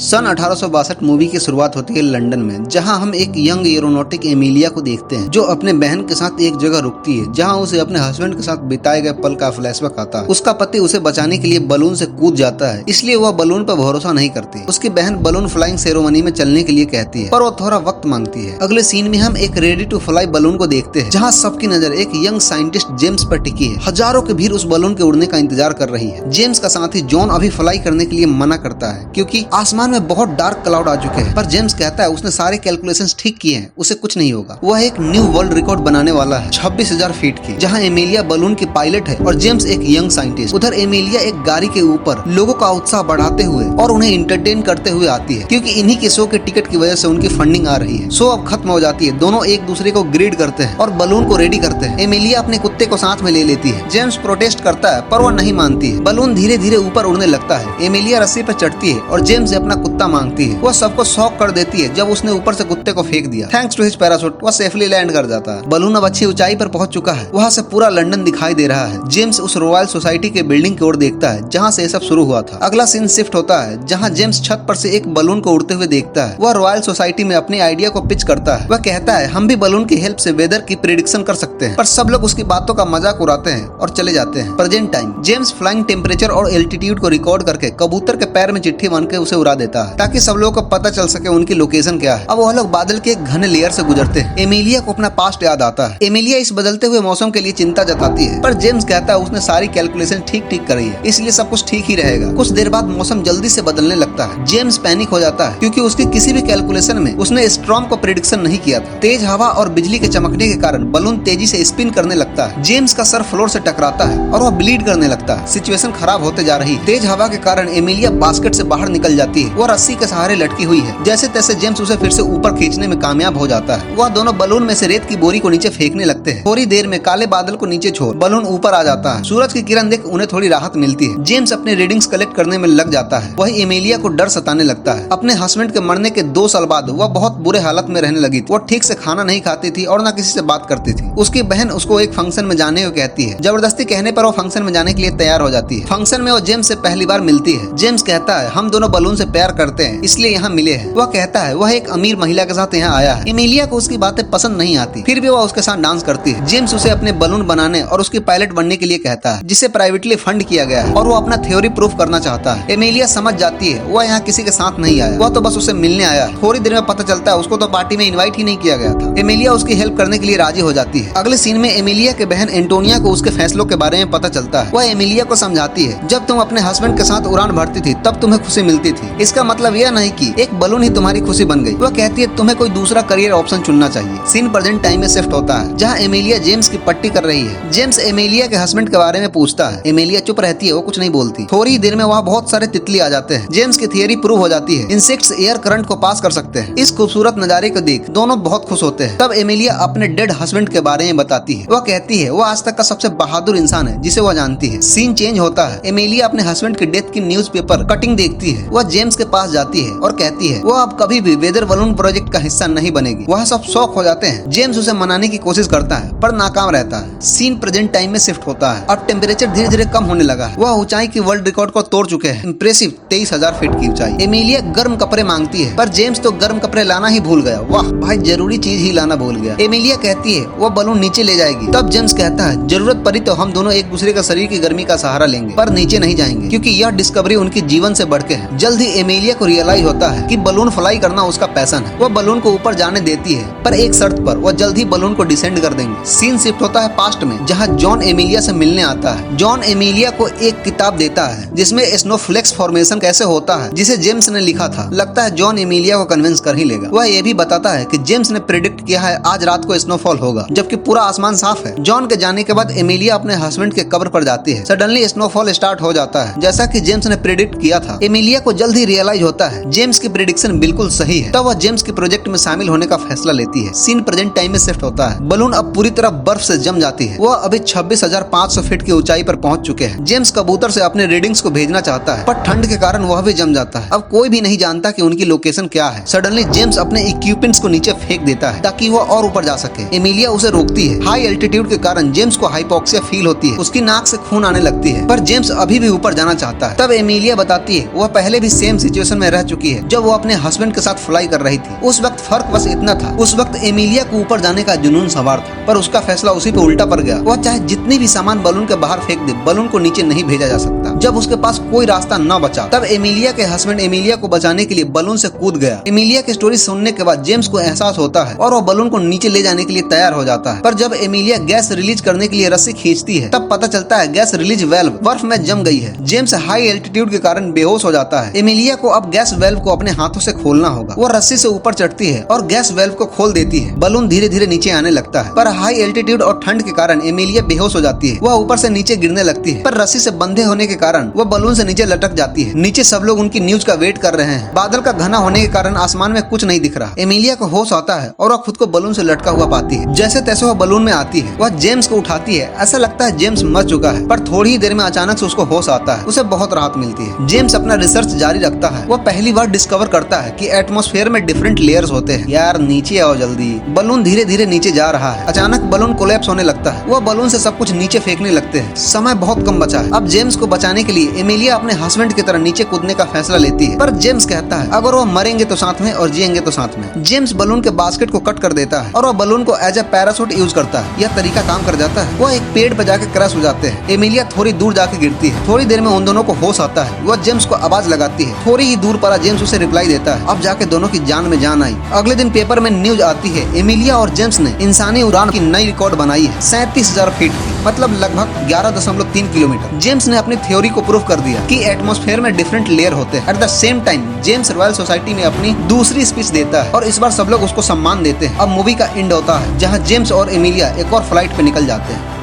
सन 1862 movie की शुरुआत होती है लंदन में, जहां हम एक यंग एरोनॉटिक एमिलिया को देखते हैं जो अपने बहन के साथ एक जगह रुकती है जहां उसे अपने हस्बैंड के साथ बिताए गए पल का फ्लैशबैक आता है। उसका पति उसे बचाने के लिए बलून से कूद जाता है, इसलिए वह बलून पर भरोसा नहीं करती। उसकी बहन बलून फ्लाइंग सेरेमनी में चलने के लिए कहती है, पर वो थोड़ा वक्त मांगती है। अगले सीन में हम एक रेडी टू फ्लाई बलून को देखते हैं जहाँ सबकी नजर एक यंग साइंटिस्ट जेम्स पर टिकी है। हजारों की भीड़ उस बलून के उड़ने का इंतजार कर रही है। जेम्स का साथी जॉन अभी फ्लाई करने के लिए मना करता है क्योंकि आसमान में बहुत डार्क क्लाउड आ चुके हैं, पर जेम्स कहता है उसने सारे कैलकुलेशंस ठीक किए हैं, उसे कुछ नहीं होगा। वह एक न्यू वर्ल्ड रिकॉर्ड बनाने वाला है 26,000 फीट की, जहां एमिलिया बलून की पायलट है और जेम्स एक यंग साइंटिस्ट। उधर एमिलिया एक गाड़ी के ऊपर लोगों का उत्साह बढ़ाते हुए और उन्हें इंटरटेन करते हुए आती है क्योंकि इन्हीं के शो के टिकट की वजह से उनकी फंडिंग आ रही है। शो अब खत्म हो जाती है, दोनों एक दूसरे को ग्रीड करते हैं और बलून को रेडी करते हैं। एमिलिया अपने कुत्ते को साथ में ले लेती है। जेम्स प्रोटेस्ट करता है पर वह नहीं मानती है। बलून धीरे धीरे ऊपर उड़ने लगता है। एमिलिया रस्सी पर चढ़ती है और जेम्स से अपना कुत्ता मांगती है। वह सबको शॉक कर देती है जब उसने ऊपर से कुत्ते को फेंक दिया। थैंक्स टू हिज पैराशूट वह सेफली लैंड कर जाता है। बलून अब अच्छी ऊंचाई पर पहुंच चुका है। वहां से पूरा लंदन दिखाई दे रहा है। जेम्स उस रॉयल सोसाइटी के बिल्डिंग की ओर देखता है जहां से ये सब शुरू हुआ था। अगला सीन शिफ्ट होता है जहां जेम्स छत पर से एक बलून को उड़ते हुए देखता है। वह रॉयल सोसाइटी में अपनी आइडिया को पिच करता है। वह कहता है हम भी बलून की हेल्प से वेदर की प्रेडिक्शन कर सकते हैं, पर सब लोग उसकी बातों का मजाक उड़ाते हैं और चले जाते हैं। Present time James flying temperature और एल्टीट्यूड को रिकॉर्ड करके कबूतर के पैर में चिट्ठी बन के उसे उड़ा देता है ताकि सब लोगों को पता चल सके उनकी लोकेशन क्या है। अब वह लोग बादल के एक घने लेयर से गुजरते हैं। एमिलिया को अपना पास्ट याद आता है। एमिलिया इस बदलते हुए मौसम के लिए चिंता जताती है, पर जेम्स कहता है उसने सारी कैलकुलेशन ठीक करी है, इसलिए सब कुछ ठीक ही रहेगा। कुछ देर बाद मौसम जल्दी से बदलने लगता है। जेम्स पैनिक हो जाता है क्योंकि उसकी किसी भी कैलकुलेशन में उसने स्टॉर्म को प्रेडिक्शन नहीं किया था। तेज हवा और बिजली के चमकने के कारण बलून तेजी से स्पिन करने लगता है। जेम्स का सर फ्लोर से टकराता है और वह ब्लीड करने लगता है। सिचुएशन खराब होते जा रही है। तेज हवा के कारण एमिलिया बास्केट से बाहर निकल जाती है। वह रस्सी के सहारे लटकी हुई है। जैसे तैसे जेम्स उसे फिर से ऊपर खींचने में कामयाब हो जाता है। वह दोनों बलून में से रेत की बोरी को नीचे फेंकने लगते हैं। थोड़ी देर में काले बादल को नीचे छोड़ बलून ऊपर आ जाता है। सूरज की किरण देख उन्हें थोड़ी राहत मिलती है। जेम्स अपने रीडिंग्स कलेक्ट करने में लग जाता है। वही एमिलिया को डर सताने लगता है। अपने हस्बैंड के मरने के 2 साल बाद वह बहुत बुरे हालत में रहने लगी थी। वह ठीक से खाना नहीं खाती थी और न किसी से बात करती थी। उसकी बहन उसको एक फंक्शन में जाने को कहती है। जबरदस्ती कहने पर वो फंक्शन में जाने के लिए तैयार हो जाती है। फंक्शन में वो जेम्स से पहली बार मिलती है। जेम्स कहता है हम दोनों बलून से प्यार करते हैं इसलिए यहाँ मिले हैं। वह कहता है वह एक अमीर महिला के साथ यहाँ आया है। एमिलिया को उसकी बातें पसंद नहीं आती, फिर भी वह उसके साथ डांस करती है। जेम्स उसे अपने बलून बनाने और उसकी पायलट बनने के लिए कहता है, जिसे प्राइवेटली फंड किया गया है और वो अपना थ्योरी प्रूफ करना चाहता है। एमिलिया समझ जाती है वह यहाँ किसी के साथ नहीं आया, वह तो बस उसे मिलने आया है। थोड़ी देर में पता चलता है उसको तो पार्टी में इनवाइट ही नहीं किया गया था। एमिलिया उसकी हेल्प करने के लिए राजी हो जाती है। अगले सीन में एमिलिया के बहन एंटोनिया को उसके फैसलों के बारे में पता चलता है। वह एमिलिया को समझाती है जब तुम अपने हस्बैंड के साथ उड़ान भरती थी तब तुम्हें खुशी मिलती थी। इसका मतलब यह नहीं कि एक बलून ही तुम्हारी खुशी बन गई। वह कहती है तुम्हें कोई दूसरा करियर ऑप्शन चुनना चाहिए। सीन प्रेजेंट टाइम में शिफ्ट होता है जहाँ एमिलिया जेम्स की पट्टी कर रही है। जेम्स एमिलिया के हस्बैंड के बारे में पूछता है। एमिलिया चुप रहती है, वो कुछ नहीं बोलती। थोड़ी देर में वहाँ बहुत सारे तितली आ जाते हैं। जेम्स की थियरी प्रूव हो जाती है, इंसेक्ट्स एयर करंट को पास कर सकते हैं। इस खूबसूरत नजारे को देख दोनों बहुत खुश होते हैं। तब एमिलिया अपने डेड हस्बैंड के बारे में बताती है। वह कहती है वह आज तक का सबसे बहादुर इंसान है जिसे वह जानती है। सीन चेंज होता है। एमिलिया अपने हस्बैंड की डेथ की न्यूज़पेपर कटिंग देखती है। वह जेम्स के पास जाती है और कहती है वह अब कभी भी वेदर बलून प्रोजेक्ट का हिस्सा नहीं बनेगी। वह सब शौक हो जाते हैं। जेम्स उसे मनाने की कोशिश करता है पर नाकाम रहता है। सीन प्रेजेंट टाइम में शिफ्ट होता है। अब टेम्परेचर धीरे धीरे कम होने लगा है। वह ऊंचाई की वर्ल्ड रिकॉर्ड को तोड़ चुके हैं। इंप्रेसिव 23,000 फीट की ऊंचाई। एमिलिया गर्म कपड़े मांगती है पर जेम्स तो गर्म कपड़े लाना ही भूल गया। वाह भाई, जरूरी चीज ही लाना भूल गया। एमिलिया कहती है वह बलून नीचे ले जाएगी। तब जेम्स कहता है जरूरत पड़ी तो हम दोनों एक दूसरे का शरीर की गर्मी का सहारा लेंगे, पर नीचे नहीं जाएंगे क्योंकि यह डिस्कवरी उनकी जीवन से बढ़ के है। जल्द ही एमिलिया को रियलाइज होता है कि बलून फ्लाई करना उसका पैशन है। वह बलून को ऊपर जाने देती है पर एक शर्त पर, वह जल्द ही बलून को डिसेंड कर देंगे। सीन शिफ्ट होता है पास्ट में जहाँ जॉन एमिलिया से मिलने आता है। जॉन एमिलिया को एक किताब देता है जिसमें स्नोफ्लेक्स फॉर्मेशन कैसे होता है जिसे जेम्स ने लिखा था। लगता है जॉन एमिलिया को कन्विंस कर ही लेगा। वह ये भी बताता है कि जेम्स ने प्रेडिक्ट किया है आज रात को स्नोफॉल होगा जबकि पूरा आसमान साफ है। जॉन के जाने के बाद एमिलिया अपने हस्बैंड के कब्र पर जाती है। सडनली स्नोफॉल स्टार्ट हो जाता है जैसा कि जेम्स ने प्रेडिक्ट किया था। एमिलिया को जल्द ही रियलाइज होता है जेम्स की प्रेडिक्शन बिल्कुल सही है। तब वह जेम्स के प्रोजेक्ट में शामिल होने का फैसला लेती है। सीन प्रेजेंट टाइम में शिफ्ट होता है। बलून अब पूरी तरह बर्फ से जम जाती है। वह अभी 26,500 फीट की ऊंचाई पर पहुंच चुके हैं। जेम्स कबूतर से अपने रीडिंग्स को भेजना चाहता है पर ठंड के कारण वह भी जम जाता है। अब कोई भी नहीं जानता कि उनकी लोकेशन क्या है। सडनली जेम्स अपने इक्विपमेंट्स को नीचे फेंक देता है ताकि वह और ऊपर जा सके। एमिलिया उसे रोकती है। हाई एल्टीट्यूड के कारण जेम्स को हाइपोक्सिया फील होती है। उसकी नाक से खून आने लगती है पर जेम्स अभी भी ऊपर जाना चाहता है। तब एमिलिया बताती है वह पहले भी सेम सिचुएशन में रह चुकी है जब वो अपने हस्बैंड के साथ फ्लाई कर रही थी। उस वक्त फर्क बस इतना था, उस वक्त एमिलिया को ऊपर जाने का जुनून सवार था, पर उसका फैसला उसी पे उल्टा पड़ गया। वह चाहे जितनी भी सामान बलून के बाहर फेंक दे, बलून को नीचे नहीं भेजा जा सकता। जब उसके पास कोई रास्ता न बचा, तब एमिलिया के हस्बैंड एमिलिया को बचाने के लिए बलून से कूद गया। एमिलिया की स्टोरी सुनने के बाद जेम्स को एहसास होता है और वो बलून को नीचे ले जाने के लिए तैयार हो जाता है। पर जब एमिलिया गैस रिलीज करने के लिए रस्सी खींचती है, तब पता चलता है गैस रिलीज वेल्व बर्फ में जम गई है। जेम्स हाई एल्टीट्यूड के कारण बेहोश हो जाता है। एमिलिया को अब गैस वेल्व को अपने हाथों से खोलना होगा। वो रस्सी से ऊपर चढ़ती है और गैस वेल्व को खोल देती है। बलून धीरे धीरे नीचे आने लगता है, पर हाई एल्टीट्यूड और ठंड के कारण एमिलिया बेहोश हो जाती है। वह ऊपर से नीचे गिरने लगती है, पर रस्सी से बंधे होने के कारण वह बलून से नीचे लटक जाती है। नीचे सब लोग उनकी न्यूज का वेट कर रहे हैं। बादल का घना होने के कारण आसमान में कुछ नहीं दिख रहा। एमिलिया को होश आता है और वह खुद को बलून से लटका हुआ पाती है। जैसे तैसे वह बलून में आती है। वह जेम्स को उठाती है। ऐसा लगता है जेम्स मर चुका है, पर थोड़ी ही देर में अचानक से उसको होश आता है। उसे बहुत राहत मिलती है। जेम्स अपना रिसर्च जारी रखता है। वह पहली बार डिस्कवर करता है कि एटमॉस्फेयर में डिफरेंट लेयर्स होते हैं। यार नीचे आओ जल्दी। बलून धीरे धीरे नीचे जा रहा है। अचानक बलून कोलैप्स होने लगता है। वह बलून से सब कुछ नीचे फेंकने लगते हैं। समय बहुत कम बचा है। अब जेम्स को बचाने के लिए एमिलिया अपने हस्बैंड की तरह नीचे कूदने का फैसला लेती है, पर जेम्स कहता है अगर वो मरेंगे तो साथ में और जिएंगे तो साथ में। जेम्स बलून के बास्केट को कट कर देता है और वह बलून को एज ए पैराशूट यूज करता है। यह तरीका काम कर जाता है। वह एक पेड़ पर जाके क्रैश हो जाते हैं। एमिलिया थोड़ी दूर जाके गिरती है। थोड़ी देर में उन दोनों को होश आता है। वह जेम्स को आवाज लगाती है। थोड़ी ही दूर पर जेम्स उसे रिप्लाई देता है। अब जाके दोनों की जान में जान आई। अगले दिन पेपर में न्यूज आती है, एमिलिया और जेम्स ने इंसानी उड़ान की नई रिकॉर्ड बनाई है। 37,000 फीट की, मतलब लगभग 11.3 किलोमीटर। जेम्स ने अपनी थ्योरी को प्रूव कर दिया कि एटमॉस्फेयर में डिफरेंट लेयर होते हैं। At the same time James royal society में अपनी दूसरी स्पीच देता है और इस बार सब लोग उसको सम्मान देते हैं। अब मूवी का एंड होता है जहाँ जेम्स और एमिलिया एक और फ्लाइट पे निकल जाते हैं।